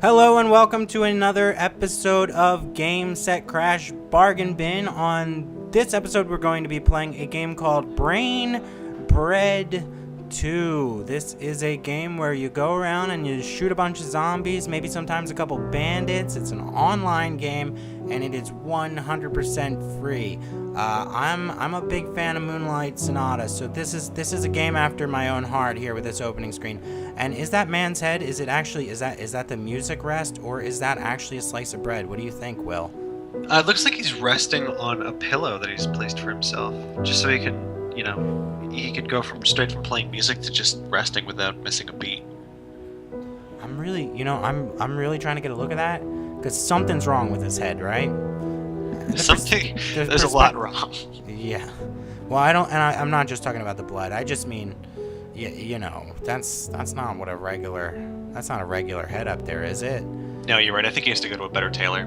Hello and welcome to another episode of Game Set Crash Bargain Bin. On this episode we're going to be playing a game called BrainBread 2. This is a game where you go around and you shoot a bunch of zombies, maybe sometimes a couple bandits. It's an online game and it is 100% free. I'm a big fan of Moonlight Sonata, so this is a game after my own heart here with this opening screen. And is that man's head? Is that the music rest, or is that actually a slice of bread? What do you think, Will? It looks like he's resting on a pillow that he's placed for himself, just so he can, he could go straight from playing music to just resting without missing a beat. I'm really trying to get a look at that, because something's wrong with his head, right? There's a lot wrong. Yeah. Well, I'm not just talking about the blood. I just mean, that's not a regular head up there, is it? No, you're right. I think he has to go to a better tailor.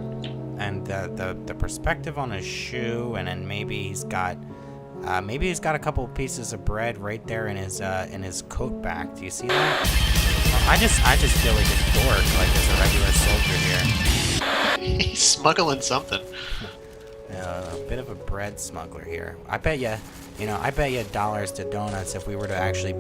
And the perspective on his shoe, and then maybe he's got a couple pieces of bread right there in his coat back. Do you see that? I just feel like a dork, like there's a regular soldier here. He's smuggling something. A bit of a bread smuggler here. I bet you dollars to donuts if we were to actually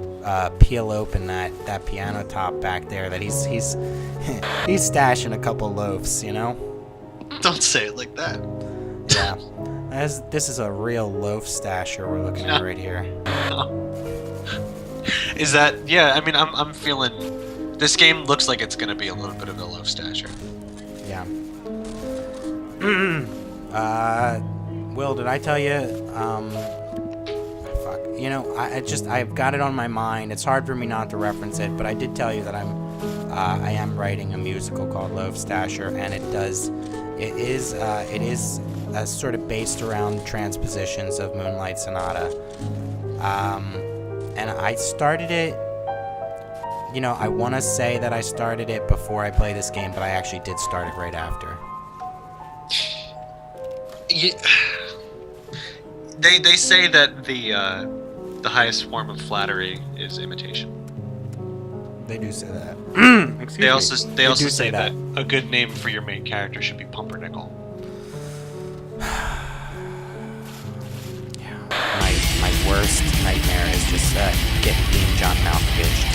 peel open that piano top back there that he's stashing a couple loaves, Don't say it like that. Yeah. This is a real loaf stasher we're looking at right here. Is that? Yeah, I mean, I'm feeling this game looks like it's gonna be a little bit of a loaf stasher. Yeah. Will, did I tell you? Fuck. I've got it on my mind. It's hard for me not to reference it, but I did tell you that I am writing a musical called Loaf Stasher, and it is sort of based around transpositions of Moonlight Sonata. And I started it. I want to say that I started it before I played this game, but I actually did start it right after. Yeah. They say that the highest form of flattery is imitation. They do say that. They also say that a good name for your main character should be Pumpernickel. Yeah. My worst nightmare is just being John Malkovich.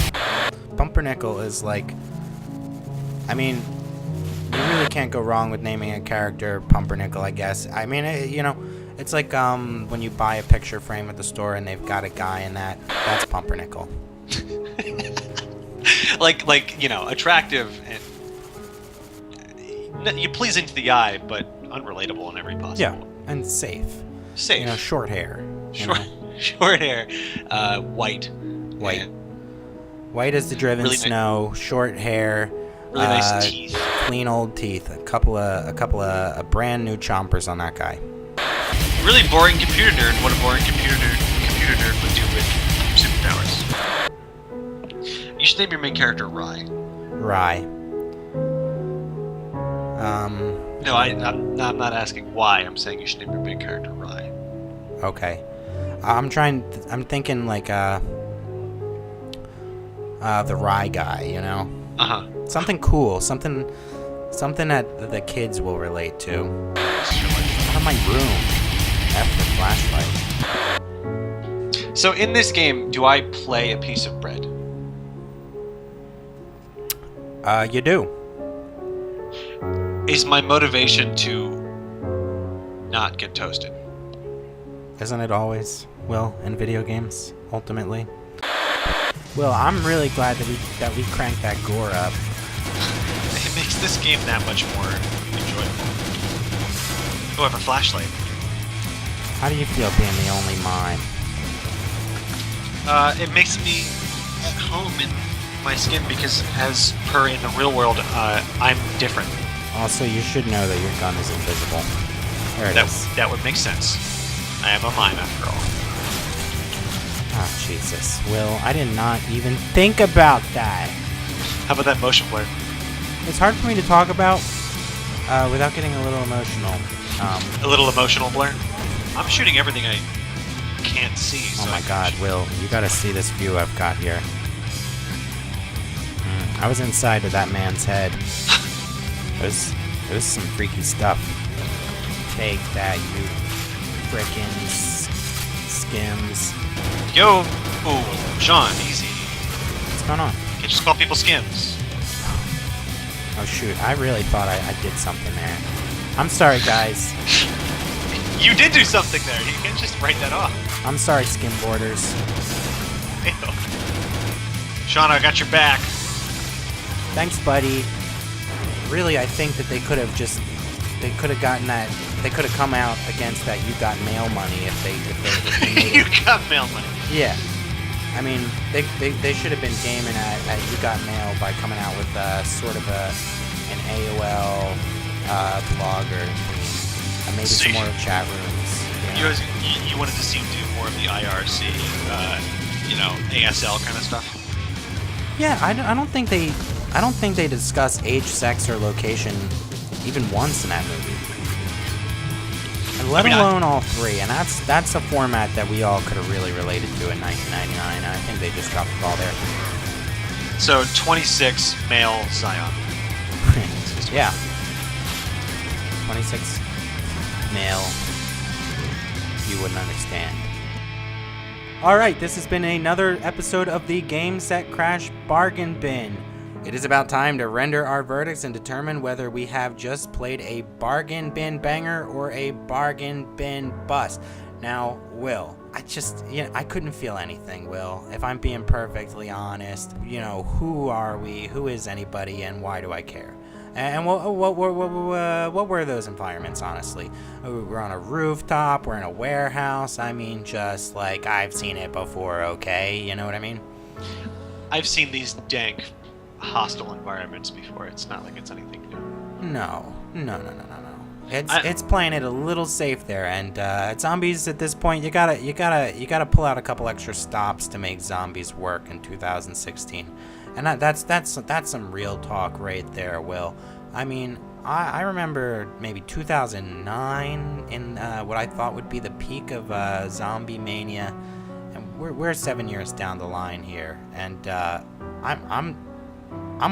Pumpernickel is like, I mean, you really can't go wrong with naming a character Pumpernickel, I guess. I mean, it's like when you buy a picture frame at the store and they've got a guy in that's Pumpernickel. like attractive and pleasing to the eye, but unrelatable in every possible way. Yeah, and safe. Short hair. Short hair, white. White as the driven really snow. Short hair. Really nice teeth. Clean old teeth. A couple of brand new chompers on that guy. Really boring computer nerd. What a boring computer nerd would do with superpowers. You should name your main character Rye. Rye. No, I'm not asking why. I'm saying you should name your main character Rye. Okay. I'm thinking like the Rye guy. Uh-huh. Something cool. Something that the kids will relate to. Out of my room. F the flashlight. So in this game, do I play a piece of bread? You do. Is my motivation to not get toasted? Isn't it always, Will, in video games, ultimately? Will, I'm really glad that we cranked that gore up. It makes this game that much more enjoyable. Oh, I have a flashlight. How do you feel being the only mime? It makes me at home in my skin because, as per in the real world, I'm different. Also, you should know that your gun is invisible. There it is. That would make sense. I am a mime after all. Oh, Jesus. Will, I did not even think about that. How about that motion blur? It's hard for me to talk about without getting a little emotional. A little emotional blur? I'm shooting everything I can't see. Oh my God, Will, you gotta see this view I've got here. I was inside of that man's head. There's some freaky stuff. Take that, you frickin' skims. Yo! Ooh, Sean, easy. What's going on? You just call people skims. Oh shoot, I really thought I did something there. I'm sorry, guys. You did do something there. You can't just write that off. I'm sorry, skim boarders. Ew. Sean, I got your back. Thanks, buddy. Really, I think that they could have gotten that. They could have come out against that "you got mail money" if they made You it. got mail money. Yeah. I mean, they should have been gaming at "you got mail" by coming out with sort of an AOL blogger, maybe some more chat rooms. You wanted to see him do more of the IRC, ASL kind of stuff. Yeah, I don't think they discuss age, sex, or location even once in that movie. And let alone all three. And that's a format that we all could have really related to in 1999. And I think they just dropped the ball there. So 26 male Zion. Yeah. 26 male. You wouldn't understand. Alright, this has been another episode of the Game Set Crash Bargain Bin. It is about time to render our verdicts and determine whether we have just played a bargain bin banger or a bargain bin bust. Now, Will, I couldn't feel anything, Will. If I'm being perfectly honest, who are we, who is anybody, and why do I care? And what were those environments, honestly? We're on a rooftop, we're in a warehouse. I mean, just like I've seen it before, okay? You know what I mean? I've seen these dank, hostile environments before. It's not like it's anything new. No. It's playing it a little safe there, and zombies at this point, you gotta pull out a couple extra stops to make zombies work in 2016. And that's some real talk right there, Will. I mean, I remember maybe 2009 in what I thought would be the peak of zombie mania, and we're 7 years down the line here, and I'm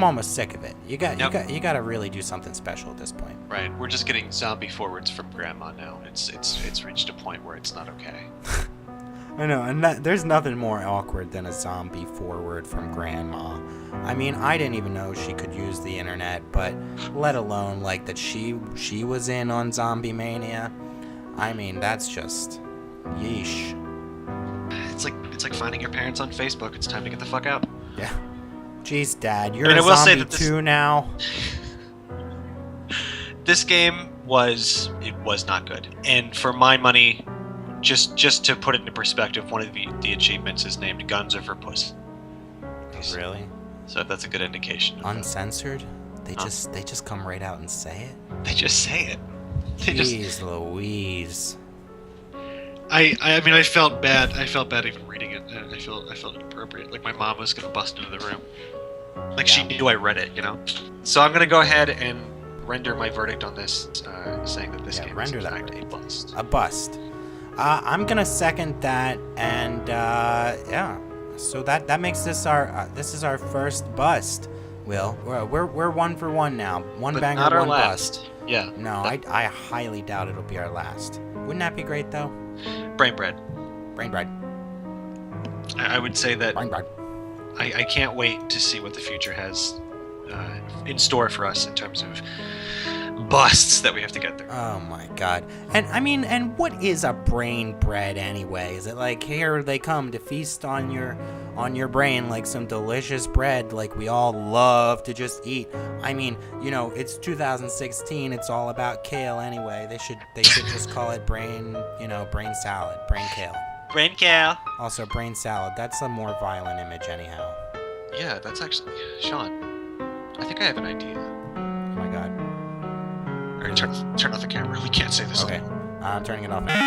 almost sick of it. You got to really do something special at this point. Right, we're just getting zombie forwards from Grandma now. It's reached a point where it's not okay. I know, and there's nothing more awkward than a zombie forward from Grandma. I mean, I didn't even know she could use the internet, but let alone like that she was in on Zombie Mania. I mean, that's just yeesh. It's like finding your parents on Facebook. It's time to get the fuck out. Yeah. Jeez, Dad, you're a zombie too now. This game was not good, and for my money. Just to put it into perspective, one of the achievements is named Guns Over Puss. Oh, really? So that's a good indication. Uncensored? They just come right out and say it? They just say it. Jeez Louise. I mean, I felt bad. I felt bad even reading it. I felt inappropriate. Like my mom was gonna bust into the room. Like she knew I read it, So I'm gonna go ahead and render my verdict on this, saying that this game is in fact a bust. A bust. I'm gonna second that, and so that makes this our first bust. Will, we're 1 for 1 now. One but banger, not our one last. bust. Yeah. No, I highly doubt it'll be our last. Wouldn't that be great though? BrainBread. I would say that. BrainBread. I can't wait to see what the future has in store for us in terms of busts that we have to get through. Oh my god. And what is a BrainBread anyway? Is it like here they come to feast on your brain like some delicious bread like we all love to just eat? I mean, it's 2016, it's all about kale anyway. They should just call it brain salad, brain kale. Brain kale. Also brain salad. That's a more violent image anyhow. Yeah, that's actually Sean. I think I have an idea. Oh my god. Alright, turn off the camera. We can't say this. Okay. I'm turning it off now.